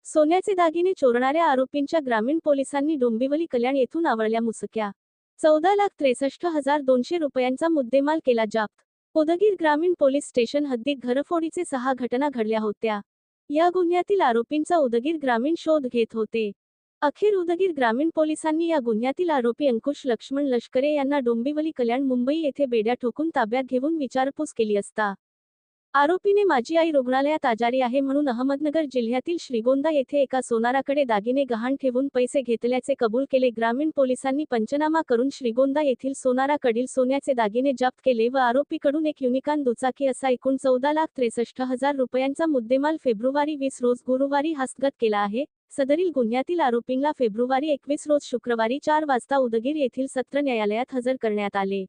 सोन्याचे दागिने चोरणाऱ्या आरोपींच्या ग्रामीण पोलिसांनी डोंबिवली कल्याण येथून आवळल्या मुसक्या. 14,63,200 रुपयांचा मुद्देमाल केला जप्त. उदगीर ग्रामीण पोलीस स्टेशन हद्दीत घरफोडीचे 6 घटना घडल्या होत्या. या गुन्ह्यातील आरोपींचा उदगीर ग्रामीण शोध घेत होते. अखेर उदगीर ग्रामीण पोलिसांनी या गुन्ह्यातील आरोपी अंकुश लक्ष्मण लष्करे यांना डोंबिवली कल्याण मुंबई येथे बेड्या ठोकून ताब्यात घेऊन विचारपूस केली असता आरोपीने माझी आई रुग्णालयात आजारी आहे म्हणून अहमदनगर जिल्ह्यातील श्रीगोंदा येथे एका सोनाराकडे दागिने गहाण ठेवून पैसे घेतल्याचे कबूल केले. ग्रामीण पोलिसांनी पंचनामा करून श्रीगोंदा येथील सोनाराकडील सोन्याचे दागिने जप्त केले व आरोपीकडून एक युनिकॉर्न दुचाकी असा एकूण 14,63,000 रुपयांचा मुद्देमाल फेब्रुवारी 20 रोज गुरुवारी हस्तगत केला आहे. सदरील गुन्ह्यातील आरोपींना फेब्रुवारी 21 रोज शुक्रवारी 4 वाजता उदगीर येथील सत्र न्यायालयात हजर करण्यात आले.